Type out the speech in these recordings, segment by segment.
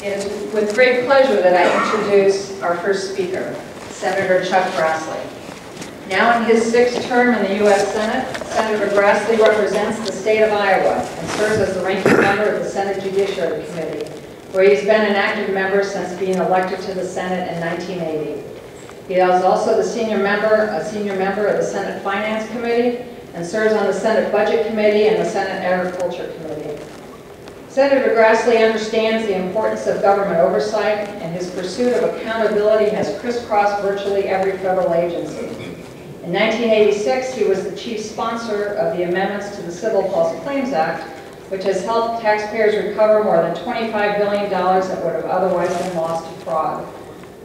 It is with great pleasure that I introduce our first speaker, Senator Chuck Grassley. Now in his 6th term in the U.S. Senate, Senator Grassley represents the state of Iowa and serves as the ranking member of the Senate Judiciary Committee, where he's been an active member since being elected to the Senate in 1980. He is also a senior member of the Senate Finance Committee and serves on the Senate Budget Committee and the Senate Agriculture Committee. Senator Grassley understands the importance of government oversight, and his pursuit of accountability has crisscrossed virtually every federal agency. In 1986, he was the chief sponsor of the amendments to the Civil False Claims Act, which has helped taxpayers recover more than $25 billion that would have otherwise been lost to fraud.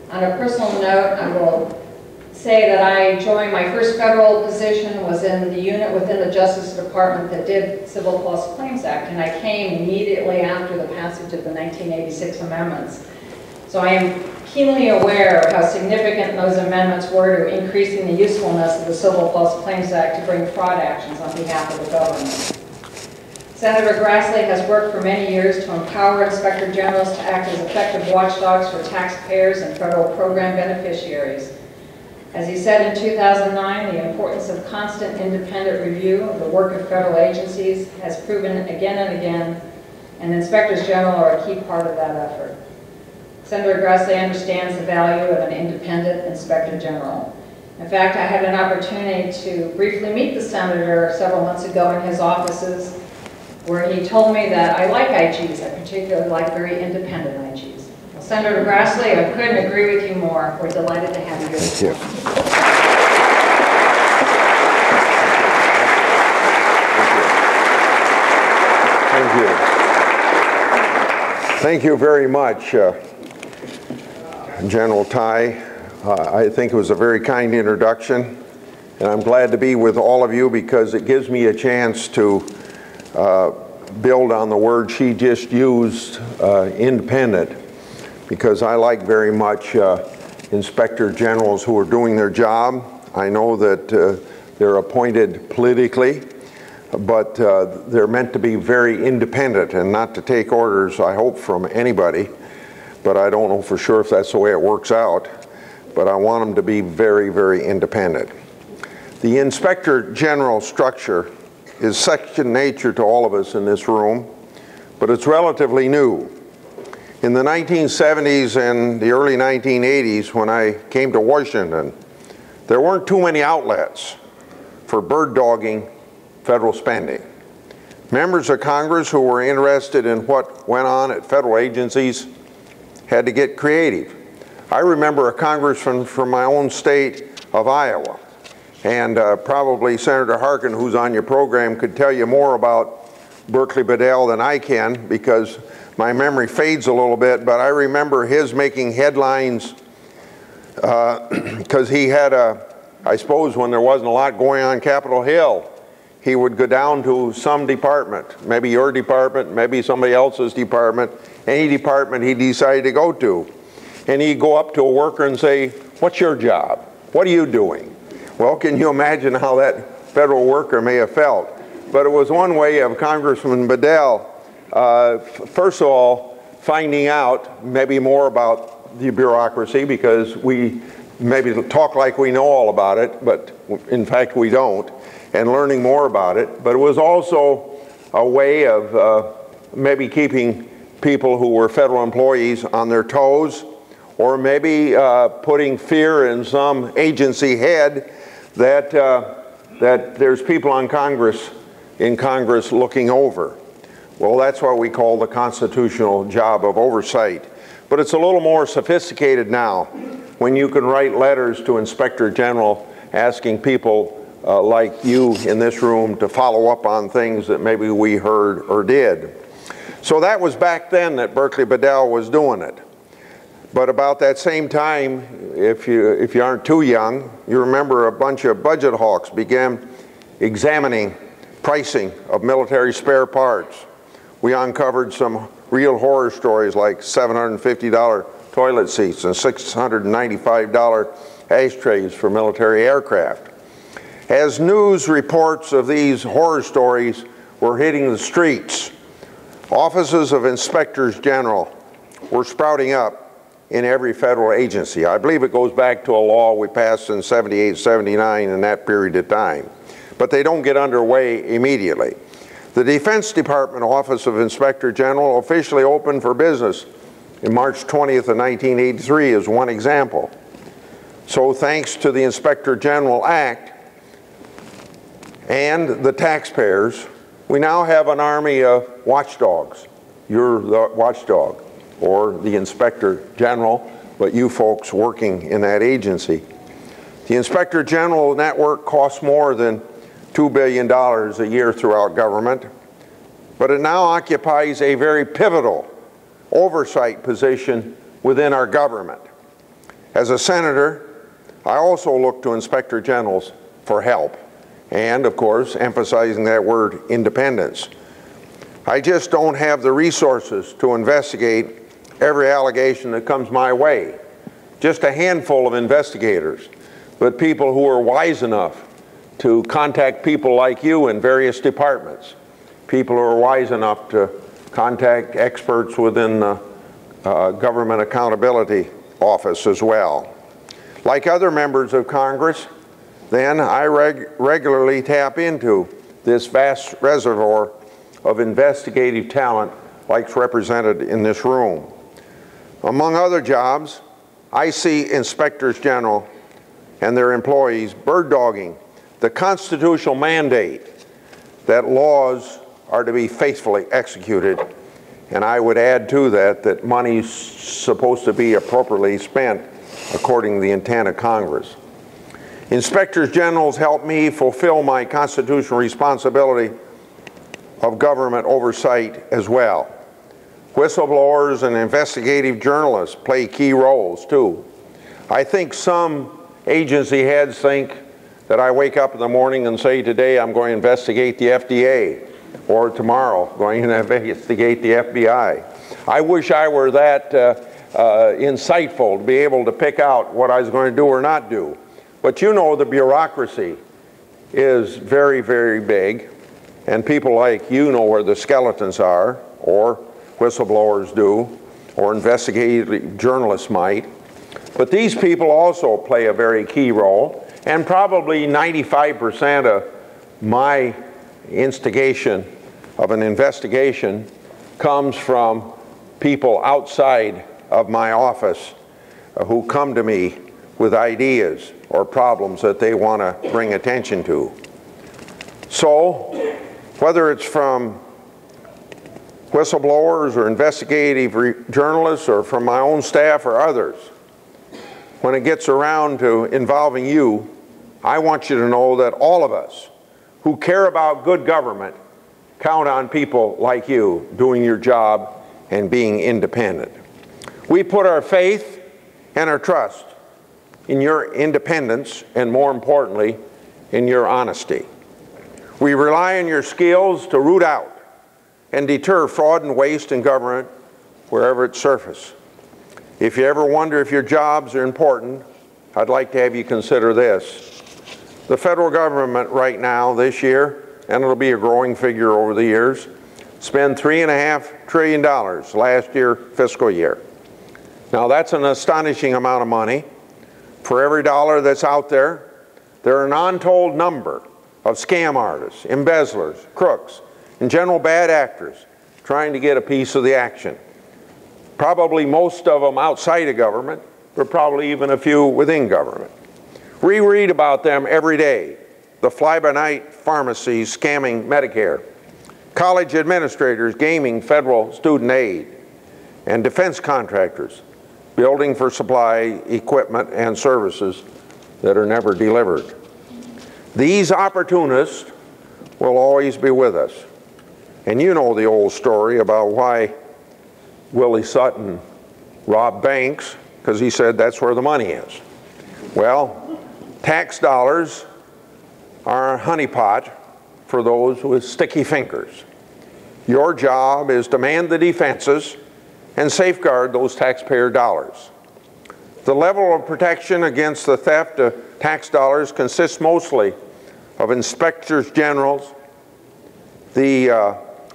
On a personal note, I will say that I joined my first federal position was in the unit within the Justice Department that did Civil False Claims Act, and I came immediately after the passage of the 1986 amendments. So I am keenly aware of how significant those amendments were to increasing the usefulness of the Civil False Claims Act to bring fraud actions on behalf of the government. Senator Grassley has worked for many years to empower inspector generals to act as effective watchdogs for taxpayers and federal program beneficiaries. As he said in 2009, the importance of constant independent review of the work of federal agencies has proven again and again, and inspectors general are a key part of that effort. Senator Grassley understands the value of an independent inspector general. In fact, I had an opportunity to briefly meet the senator several months ago in his offices, where he told me that I like IGs. I particularly like very independent IGs. Well, Senator Grassley, I couldn't agree with you more. We're delighted to have you here. Thank you. Thank you very much, General Ty. I think it was a very kind introduction, and I'm glad to be with all of you because it gives me a chance to build on the word she just used, independent, because I like very much inspector generals who are doing their job. I know that they're appointed politically, but they're meant to be very independent and not to take orders, I hope, from anybody, but I don't know for sure if that's the way it works out, but I want them to be very, very independent. The inspector general structure is second nature to all of us in this room, but it's relatively new. In the 1970s and the early 1980s, when I came to Washington, there weren't too many outlets for bird-dogging federal spending. Members of Congress who were interested in what went on at federal agencies had to get creative. I remember a congressman from my own state of Iowa, and probably Senator Harkin, who's on your program, could tell you more about Berkeley Bedell than I can because my memory fades a little bit, but I remember his making headlines because he had I suppose when there wasn't a lot going on Capitol Hill, he would go down to some department, maybe your department, maybe somebody else's department, any department he decided to go to. And he'd go up to a worker and say, "What's your job? What are you doing?" Well, can you imagine how that federal worker may have felt? But it was one way of Congressman Bedell, first of all, finding out maybe more about the bureaucracy, because we maybe talk like we know all about it, but in fact we don't, and learning more about it. But it was also a way of maybe keeping people who were federal employees on their toes, or maybe putting fear in some agency head that there's people in Congress looking over. Well, that's what we call the constitutional job of oversight. But it's a little more sophisticated now when you can write letters to Inspector General asking people like you in this room to follow up on things that maybe we heard or did. So that was back then that Berkeley Bedell was doing it. But about that same time, if you aren't too young, you remember a bunch of budget hawks began examining pricing of military spare parts. We uncovered some real horror stories like $750 toilet seats and $695 ashtrays for military aircraft. As news reports of these horror stories were hitting the streets, offices of inspectors general were sprouting up in every federal agency. I believe it goes back to a law we passed in 78, 79 in that period of time. But they don't get underway immediately. The Defense Department Office of Inspector General officially opened for business in March 20th of 1983 is one example. So thanks to the Inspector General Act and the taxpayers, we now have an army of watchdogs. You're the watchdog, or the Inspector General, but you folks working in that agency. The Inspector General network costs more than $2 billion a year throughout government, but it now occupies a very pivotal oversight position within our government. As a senator, I also look to Inspector Generals for help, and of course, emphasizing that word, independence. I just don't have the resources to investigate every allegation that comes my way. Just a handful of investigators, but people who are wise enough to contact people like you in various departments, people who are wise enough to contact experts within the Government Accountability Office as well. Like other members of Congress, then I regularly tap into this vast reservoir of investigative talent like represented in this room. Among other jobs, I see inspectors general and their employees bird-dogging the constitutional mandate that laws are to be faithfully executed, and I would add to that that money's supposed to be appropriately spent according to the intent of Congress. Inspectors generals help me fulfill my constitutional responsibility of government oversight as well. Whistleblowers and investigative journalists play key roles too. I think some agency heads think that I wake up in the morning and say, today I'm going to investigate the FDA, or tomorrow going to investigate the FBI. I wish I were that insightful to be able to pick out what I was going to do or not do. But you know the bureaucracy is very, very big, and people like you know where the skeletons are, or whistleblowers do, or investigative journalists might. But these people also play a very key role, and probably 95% of my instigation of an investigation comes from people outside of my office who come to me with ideas or problems that they want to bring attention to. So, whether it's from whistleblowers or investigative journalists or from my own staff or others, when it gets around to involving you, I want you to know that all of us who care about good government count on people like you doing your job and being independent. We put our faith and our trust in your independence and, more importantly, in your honesty. We rely on your skills to root out and deter fraud and waste in government wherever it surfaces. If you ever wonder if your jobs are important, I'd like to have you consider this. The federal government right now, this year, and it'll be a growing figure over the years, spend $3.5 trillion last year, fiscal year. Now that's an astonishing amount of money. For every dollar that's out there, there are an untold number of scam artists, embezzlers, crooks, and general bad actors trying to get a piece of the action. Probably most of them outside of government, but probably even a few within government. We read about them every day. The fly-by-night pharmacies scamming Medicare, college administrators gaming federal student aid, and defense contractors building for supply, equipment, and services that are never delivered. These opportunists will always be with us. And you know the old story about why Willie Sutton robbed banks, because he said that's where the money is. Well, tax dollars are a honeypot for those with sticky fingers. Your job is to man the defenses and safeguard those taxpayer dollars. The level of protection against the theft of tax dollars consists mostly of inspectors generals, the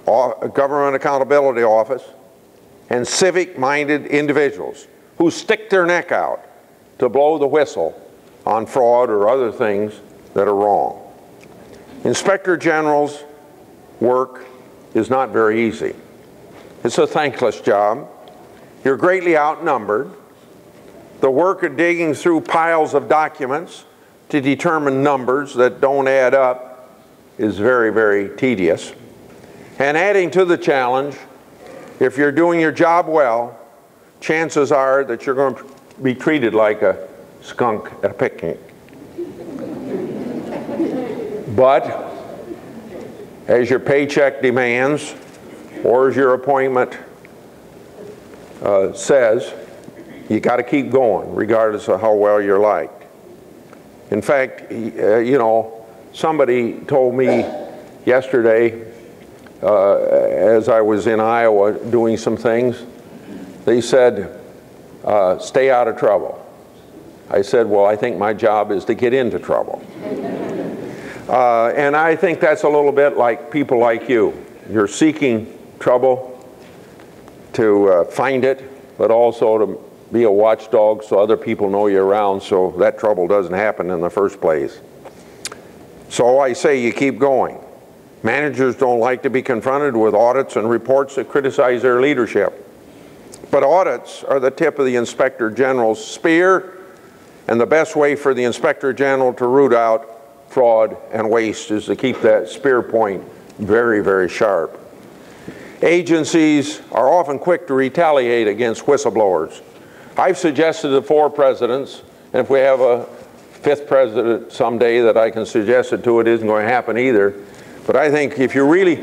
Government Accountability Office, and civic-minded individuals who stick their neck out to blow the whistle on fraud or other things that are wrong. Inspector General's work is not very easy. It's a thankless job. You're greatly outnumbered. The work of digging through piles of documents to determine numbers that don't add up is very, very tedious. And adding to the challenge, if you're doing your job well, chances are that you're going to be treated like a skunk at a picnic. But as your paycheck demands, or as your appointment says, you got to keep going, regardless of how well you're liked. In fact, you know, somebody told me yesterday, as I was in Iowa doing some things, they said, stay out of trouble. I said, well, I think my job is to get into trouble. And I think that's a little bit like people like you. You're seeking trouble to find it, but also to be a watchdog so other people know you're around so that trouble doesn't happen in the first place. So I say you keep going. Managers don't like to be confronted with audits and reports that criticize their leadership. But audits are the tip of the Inspector General's spear, and the best way for the Inspector General to root out fraud and waste is to keep that spear point very, very sharp. Agencies are often quick to retaliate against whistleblowers. I've suggested to 4 presidents, and if we have a 5th president someday that I can suggest it to, it isn't going to happen either. But I think if you really,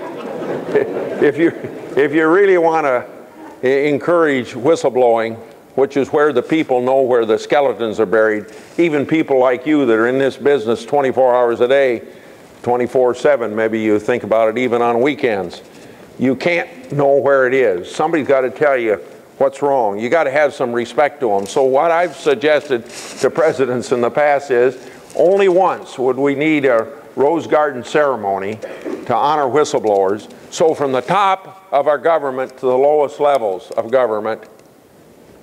if you really want to encourage whistleblowing, which is where the people know where the skeletons are buried, even people like you that are in this business 24 hours a day, 24/7, maybe you think about it even on weekends. You can't know where it is. Somebody's got to tell you what's wrong. You got to have some respect to them. So what I've suggested to presidents in the past is only once would we need a Rose Garden ceremony to honor whistleblowers. So from the top of our government to the lowest levels of government,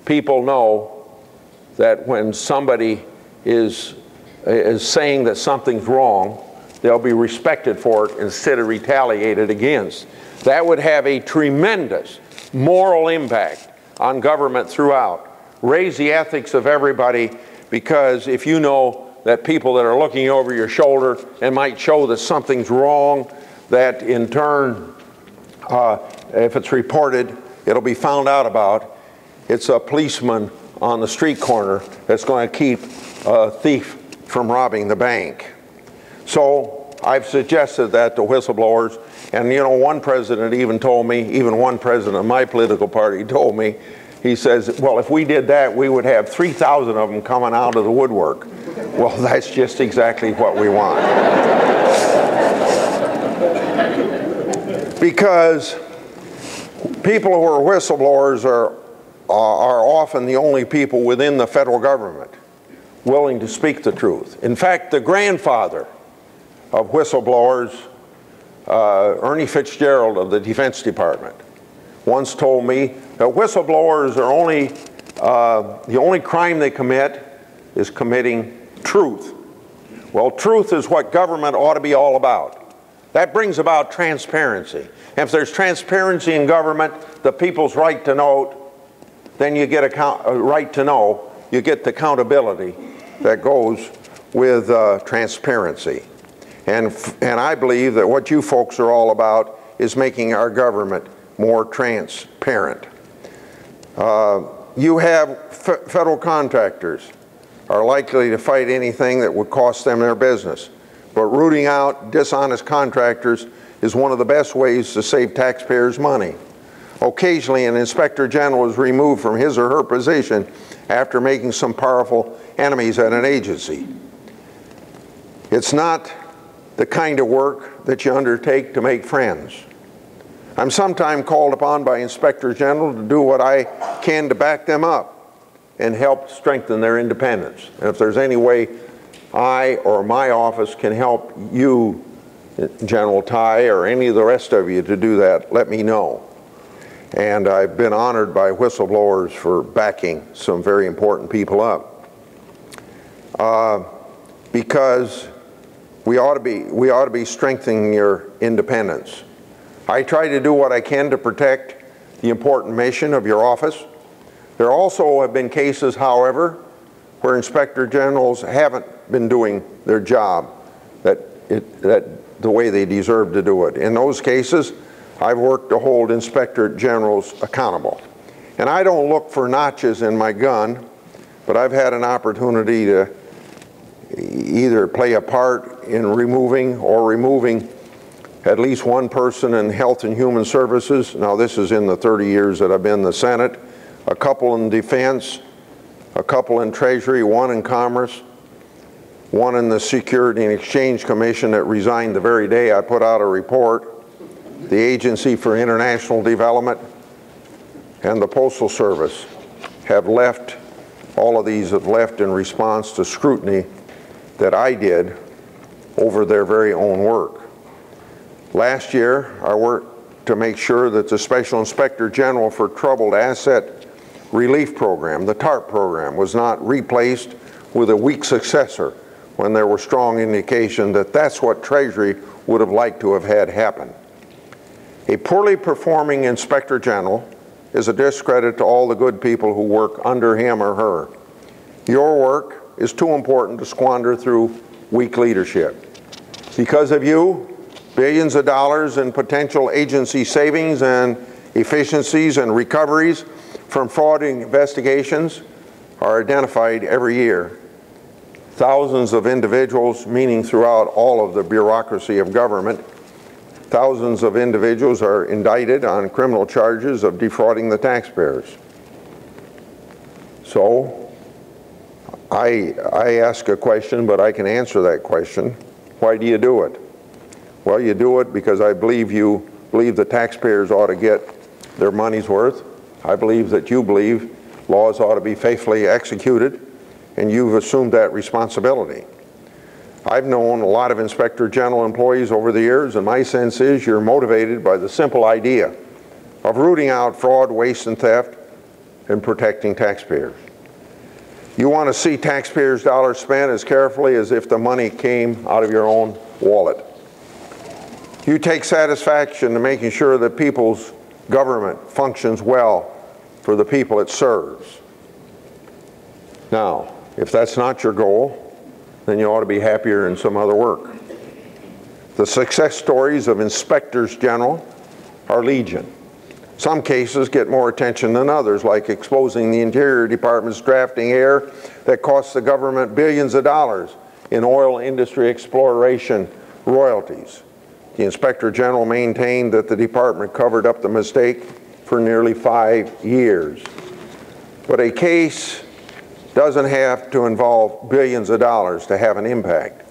people know that when somebody is saying that something's wrong, they'll be respected for it instead of retaliated against. That would have a tremendous moral impact on government throughout. Raise the ethics of everybody, because if you know that people that are looking over your shoulder and might show that something's wrong, that in turn, if it's reported, it'll be found out about. It's a policeman on the street corner that's going to keep a thief from robbing the bank. So I've suggested that to whistleblowers, and you know, one president even told me, even one president of my political party told me, he says, well, if we did that, we would have 3,000 of them coming out of the woodwork. Well, that's just exactly what we want. Because people who are whistleblowers are often the only people within the federal government willing to speak the truth. In fact, the grandfather of whistleblowers, Ernie Fitzgerald of the Defense Department, once told me that whistleblowers are only, the only crime they commit is committing truth. Well, truth is what government ought to be all about. That brings about transparency. And if there's transparency in government, the people's right to know, then you get a right to know, you get the accountability that goes with transparency. And I believe that what you folks are all about is making our government more transparent. You have federal contractors are likely to fight anything that would cost them their business. But rooting out dishonest contractors is one of the best ways to save taxpayers money. Occasionally, an inspector general is removed from his or her position after making some powerful enemies at an agency. It's not the kind of work that you undertake to make friends. I'm sometimes called upon by inspectors general to do what I can to back them up and help strengthen their independence. And if there's any way I or my office can help you, General Ty, or any of the rest of you to do that, let me know. And I've been honored by whistleblowers for backing some very important people up. Because we ought to be strengthening your independence. I try to do what I can to protect the important mission of your office. There also have been cases, however, where inspector generals haven't been doing their job the way they deserve to do it. In those cases, I've worked to hold inspector generals accountable. And I don't look for notches in my gun, but I've had an opportunity to either play a part in removing at least one person in Health and Human Services. Now this is in the 30 years that I've been in the Senate, a couple in Defense, a couple in Treasury, one in Commerce, one in the Security and Exchange Commission that resigned the very day I put out a report, the Agency for International Development, and the Postal Service have left, all of these have left in response to scrutiny that I did over their very own work. Last year, I worked to make sure that the Special Inspector General for Troubled Asset Relief Program, the TARP program, was not replaced with a weak successor when there were strong indication that that's what Treasury would have liked to have had happen. A poorly performing Inspector General is a discredit to all the good people who work under him or her. Your work is too important to squander through weak leadership. Because of you, billions of dollars in potential agency savings and efficiencies and recoveries from fraud investigations are identified every year. Thousands of individuals, meaning throughout all of the bureaucracy of government, thousands of individuals are indicted on criminal charges of defrauding the taxpayers. So, I ask a question, but I can answer that question. Why do you do it? Well, you do it because I believe you believe the taxpayers ought to get their money's worth. I believe that you believe laws ought to be faithfully executed, and you've assumed that responsibility. I've known a lot of Inspector General employees over the years, and my sense is you're motivated by the simple idea of rooting out fraud, waste, and theft and protecting taxpayers. You want to see taxpayers' dollars spent as carefully as if the money came out of your own wallet. You take satisfaction in making sure that people's government functions well for the people it serves. Now, if that's not your goal, then you ought to be happier in some other work. The success stories of inspectors general are legion. Some cases get more attention than others, like exposing the Interior Department's drafting error that costs the government billions of dollars in oil industry exploration royalties. The Inspector General maintained that the department covered up the mistake for nearly 5 years. But a case doesn't have to involve billions of dollars to have an impact.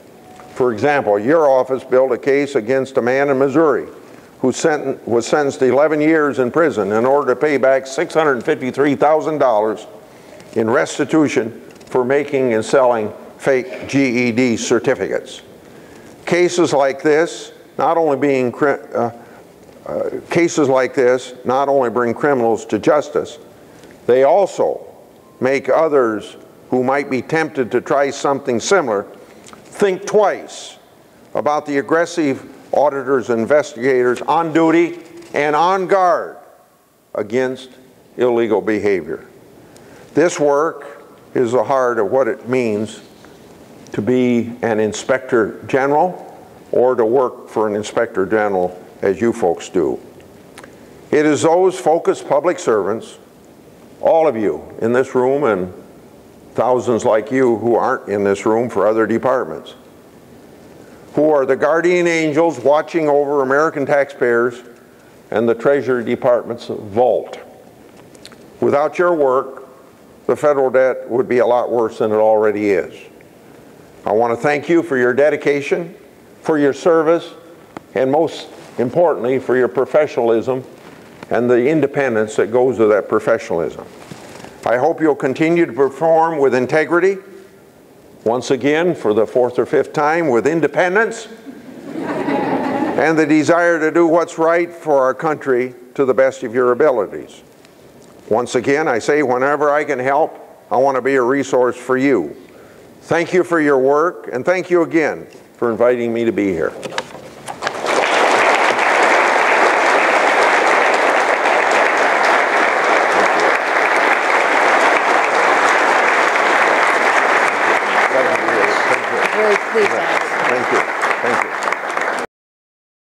For example, your office built a case against a man in Missouri who was sentenced to 11 years in prison in order to pay back $653,000 in restitution for making and selling fake GED certificates. Cases like this not only bring criminals to justice, they also make others who might be tempted to try something similar think twice about the aggressive auditors and investigators on duty and on guard against illegal behavior. This work is the heart of what it means to be an Inspector General or to work for an Inspector General as you folks do. It is those focused public servants, all of you in this room and thousands like you who aren't in this room for other departments, who are the guardian angels watching over American taxpayers and the Treasury Department's vault. Without your work, the federal debt would be a lot worse than it already is. I want to thank you for your dedication, for your service, and most importantly, for your professionalism and the independence that goes with that professionalism. I hope you'll continue to perform with integrity, once again, for the 4th or 5th time, with independence and the desire to do what's right for our country to the best of your abilities. Once again, I say whenever I can help, I want to be a resource for you. Thank you for your work, and thank you again for inviting me to be here. Very pleased. Thank you. Thank you.